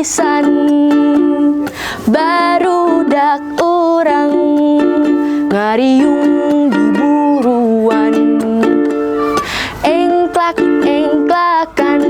pisan, barudak urang ngariung di buruan. Engklak-engklakan,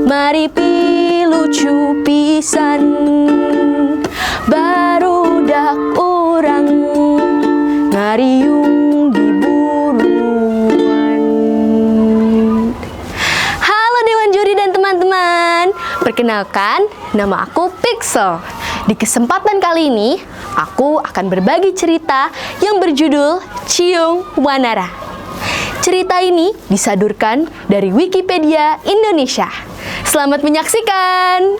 mari pilucu pisan, barudak urang ngariung di buruan. Halo Dewan Juri dan teman-teman, perkenalkan, nama aku Pixel. Di kesempatan kali ini, aku akan berbagi cerita yang berjudul Ciung Wanara. Cerita ini disadurkan dari Wikipedia Indonesia. Selamat menyaksikan.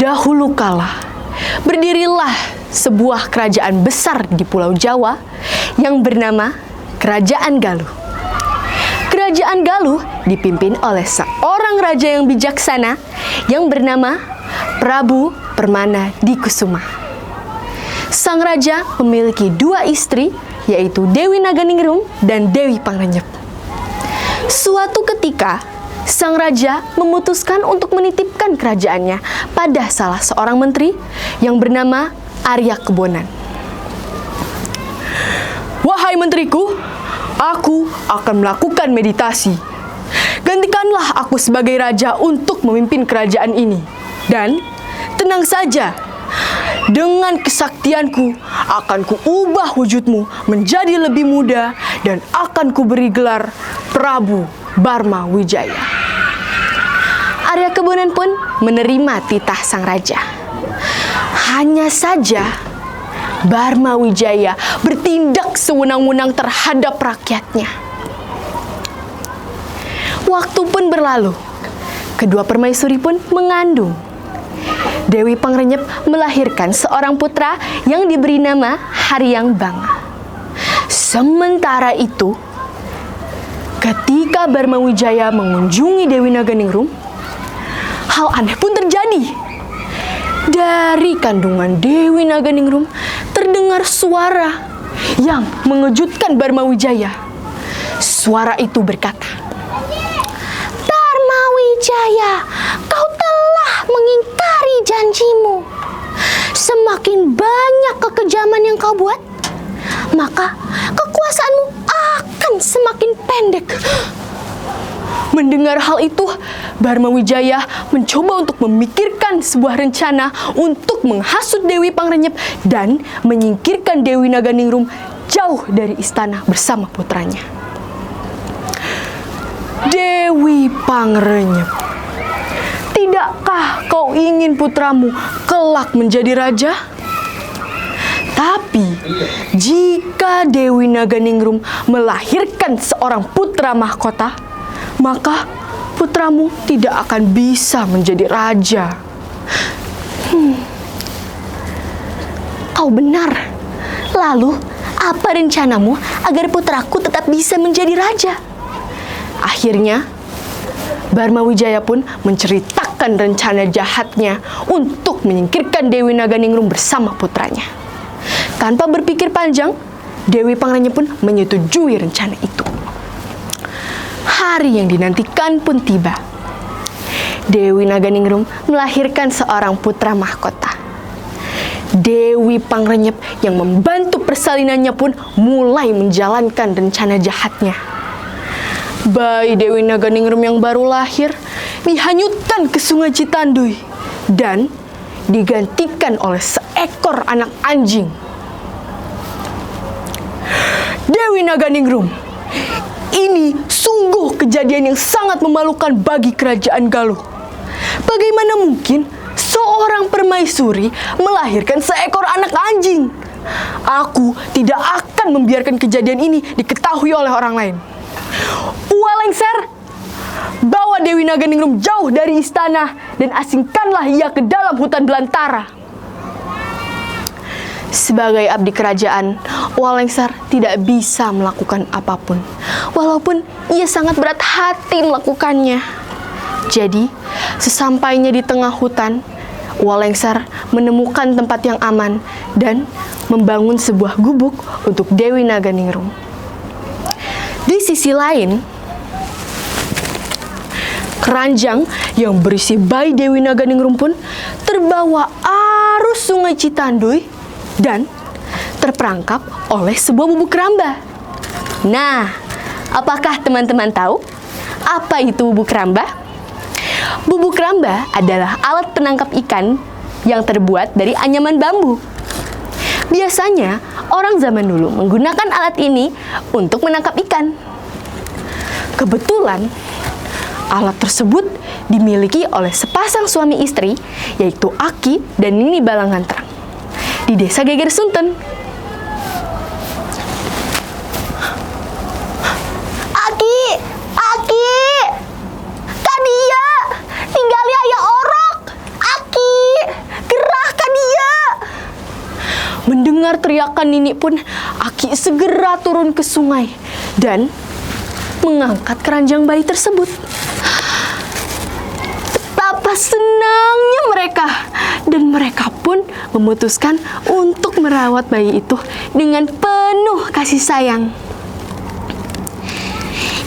Dahulu kala, berdirilah sebuah kerajaan besar di Pulau Jawa yang bernama Kerajaan Galuh. Kerajaan Galuh dipimpin oleh seorang raja yang bijaksana yang bernama Prabu Permana Dikusuma. Sang raja memiliki dua istri, yaitu Dewi Naganingrum dan Dewi Pangrenyep. Suatu ketika, sang raja memutuskan untuk menitipkan kerajaannya pada salah seorang menteri yang bernama Arya Kebonan. Wahai menteriku, aku akan melakukan meditasi. Gantikanlah aku sebagai raja untuk memimpin kerajaan ini. Dan tenang saja, dengan kesaktianku akan kuubah wujudmu menjadi lebih muda dan akan kuberi gelar Prabu Barma Wijaya. Arya Kebonan pun menerima titah sang raja. Hanya saja, Barma Wijaya bertindak sewenang-wenang terhadap rakyatnya. Waktu pun berlalu, kedua permaisuri pun mengandung. Dewi Pangrenyep melahirkan seorang putra yang diberi nama Haryang Banga. Sementara itu, ketika Barma Wijaya mengunjungi Dewi Naganingrum, hal aneh pun terjadi. Dari kandungan Dewi Naganingrum terdengar suara yang mengejutkan Barma Wijaya. Suara itu berkata, "Barma Wijaya, kau telah mengingkari janjimu. Semakin banyak kekejaman yang kau buat, maka kekuasaanmu akan semakin pendek." Mendengar hal itu, Barma Wijaya mencoba untuk memikirkan sebuah rencana untuk menghasut Dewi Pangrenyep dan menyingkirkan Dewi Naganingrum jauh dari istana bersama putranya. Dewi Pangrenyep, tidakkah kau ingin putramu kelak menjadi raja? Tapi, jika Dewi Naganingrum melahirkan seorang putra mahkota, maka putramu tidak akan bisa menjadi raja. Kau benar. Lalu, apa rencanamu agar putraku tetap bisa menjadi raja? Akhirnya, Barma Wijaya pun menceritakan rencana jahatnya untuk menyingkirkan Dewi Naganingrum bersama putranya. Tanpa berpikir panjang, Dewi Pangrenyep pun menyetujui rencana itu. Hari yang dinantikan pun tiba. Dewi Naganingrum melahirkan seorang putra mahkota. Dewi Pangrenyep yang membantu persalinannya pun mulai menjalankan rencana jahatnya. Bayi Dewi Naganingrum yang baru lahir dihanyutkan ke Sungai Citanduy dan digantikan oleh seekor anak anjing. Dewi Naganingrum, ini sungguh kejadian yang sangat memalukan bagi kerajaan Galuh. Bagaimana mungkin seorang permaisuri melahirkan seekor anak anjing? Aku tidak akan membiarkan kejadian ini diketahui oleh orang lain. Uwalengser, bawa Dewi Naganingrum jauh dari istana dan asingkanlah ia ke dalam hutan belantara. Sebagai abdi kerajaan, Uwalengser tidak bisa melakukan apapun, walaupun ia sangat berat hati melakukannya. Jadi, sesampainya di tengah hutan, Uwalengser menemukan tempat yang aman dan membangun sebuah gubuk untuk Dewi Naganingrum. Di sisi lain, keranjang yang berisi bayi Dewi Naganingrum pun terbawa arus Sungai Citanduy dan terperangkap oleh sebuah bubuk ramba. Nah, apakah teman-teman tahu apa itu bubuk ramba? Bubuk ramba adalah alat penangkap ikan yang terbuat dari anyaman bambu. Biasanya, orang zaman dulu menggunakan alat ini untuk menangkap ikan. Kebetulan, alat tersebut dimiliki oleh sepasang suami istri, yaitu Aki dan Nini Balangantrang, di desa Geger Sunten. Aki, Kadia, tinggali ayah orok. Aki, gerah Kadia. Mendengar teriakan Nini pun, Aki segera turun ke sungai dan mengangkat keranjang bayi tersebut. Betapa senangnya mereka, dan mereka pun memutuskan untuk merawat bayi itu dengan penuh kasih sayang.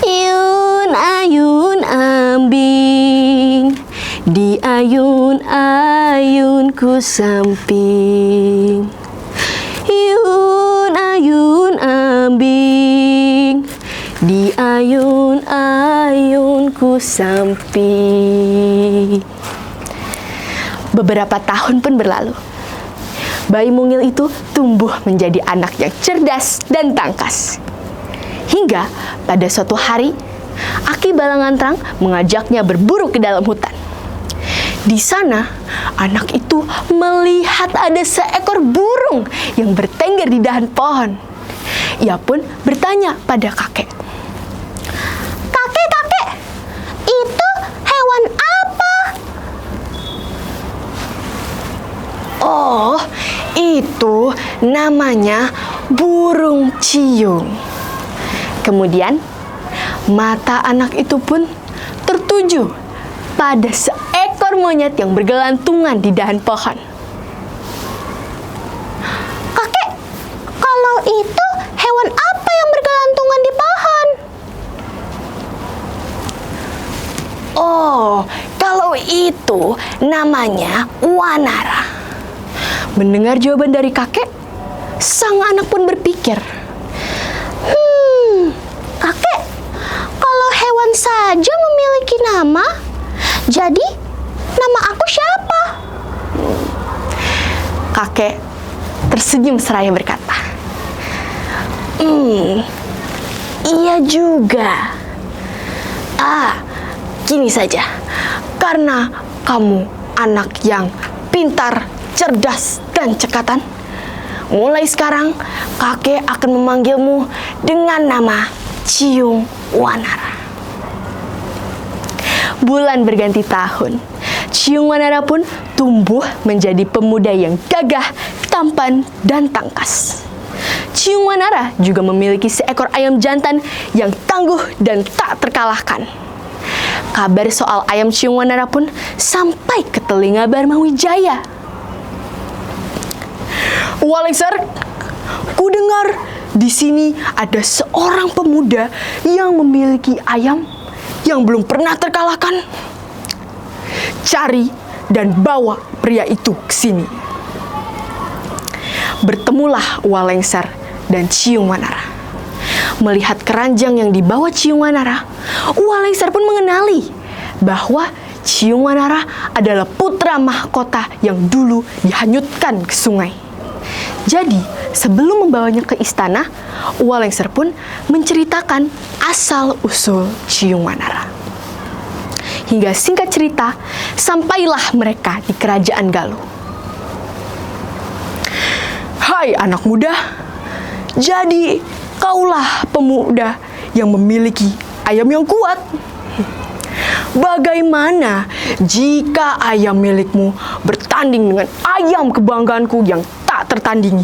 Yun ayun ambing, di ayun ku samping. Yun ayun ambing, di ayun ku samping. Beberapa tahun pun berlalu. Bayi mungil itu tumbuh menjadi anak yang cerdas dan tangkas. Hingga pada suatu hari, Aki Balangantrang mengajaknya berburu ke dalam hutan. Di sana, anak itu melihat ada seekor burung yang bertengger di dahan pohon. Ia pun bertanya pada kakek. Kakek, itu hewan apa? Oh, itu namanya burung ciung. Kemudian, mata anak itu pun tertuju pada seekor monyet yang bergelantungan di dahan pohon. Kakek, kalau itu hewan apa yang bergelantungan di pohon? Oh, kalau itu namanya wanara. Mendengar jawaban dari kakek, sang anak pun berpikir, kakek, kalau hewan saja memiliki nama, jadi nama aku siapa? Kakek tersenyum seraya berkata, iya juga. Gini saja, karena kamu anak yang pintar, cerdas, dan cekatan, mulai sekarang kakek akan memanggilmu dengan nama Ciung Wanara. Bulan berganti tahun, Ciung Wanara pun tumbuh menjadi pemuda yang gagah, tampan, dan tangkas. Ciung Wanara juga memiliki seekor ayam jantan yang tangguh dan tak terkalahkan. Kabar soal ayam Ciung Wanara pun sampai ke telinga Barmawijaya. Walengser, ku dengar di sini ada seorang pemuda yang memiliki ayam yang belum pernah terkalahkan. Cari dan bawa pria itu ke sini. Bertemulah Walengser dan Ciung Wanara. Melihat keranjang yang dibawa Ciung Wanara, Walengser pun mengenali bahwa Ciung Wanara adalah putra mahkota yang dulu dihanyutkan ke sungai. Jadi, sebelum membawanya ke istana, Walengser pun menceritakan asal-usul Ciung Wanara. Hingga singkat cerita, sampailah mereka di kerajaan Galuh. Hai anak muda, jadi kaulah pemuda yang memiliki ayam yang kuat. Bagaimana jika ayam milikmu bertanding dengan ayam kebanggaanku yang tak tertandingi?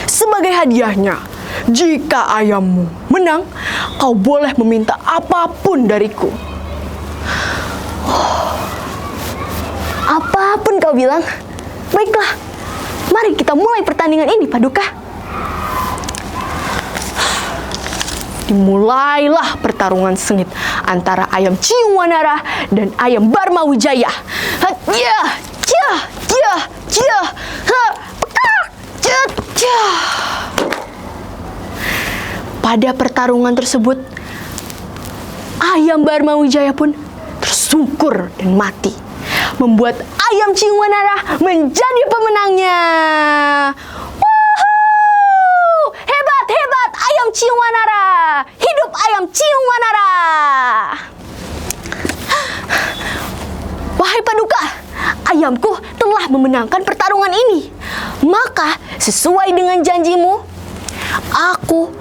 Sebagai hadiahnya, jika ayammu menang, kau boleh meminta apapun dariku. Apapun kau bilang, baiklah, Mari kita mulai pertandingan ini, Paduka. Dimulailah pertarungan sengit antara ayam Ciwanara dan ayam Barmawijaya. Pada pertarungan tersebut, ayam Barmawijaya pun tersungkur dan mati, membuat ayam Ciwanara menjadi pemenangnya. Hebat ayam Ciwanara! Hidup ayam Ciwanara! Wahai Paduka, ayamku telah memenangkan pertarungan ini. Maka sesuai dengan janjimu, aku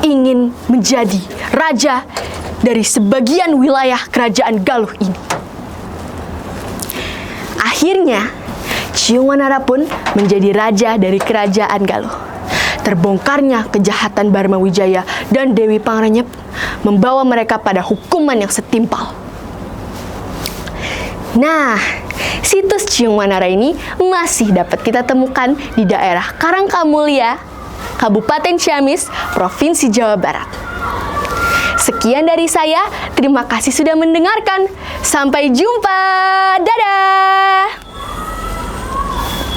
ingin menjadi raja dari sebagian wilayah kerajaan Galuh ini. Akhirnya, Ciwanara pun menjadi raja dari kerajaan Galuh. Terbongkarnya kejahatan Barmawijaya dan Dewi Pangranyep membawa mereka pada hukuman yang setimpal. Nah, situs Ciwanara ini masih dapat kita temukan di daerah Karangkamulya, Kabupaten Ciamis, Provinsi Jawa Barat. Sekian dari saya, terima kasih sudah mendengarkan. Sampai jumpa, dadah!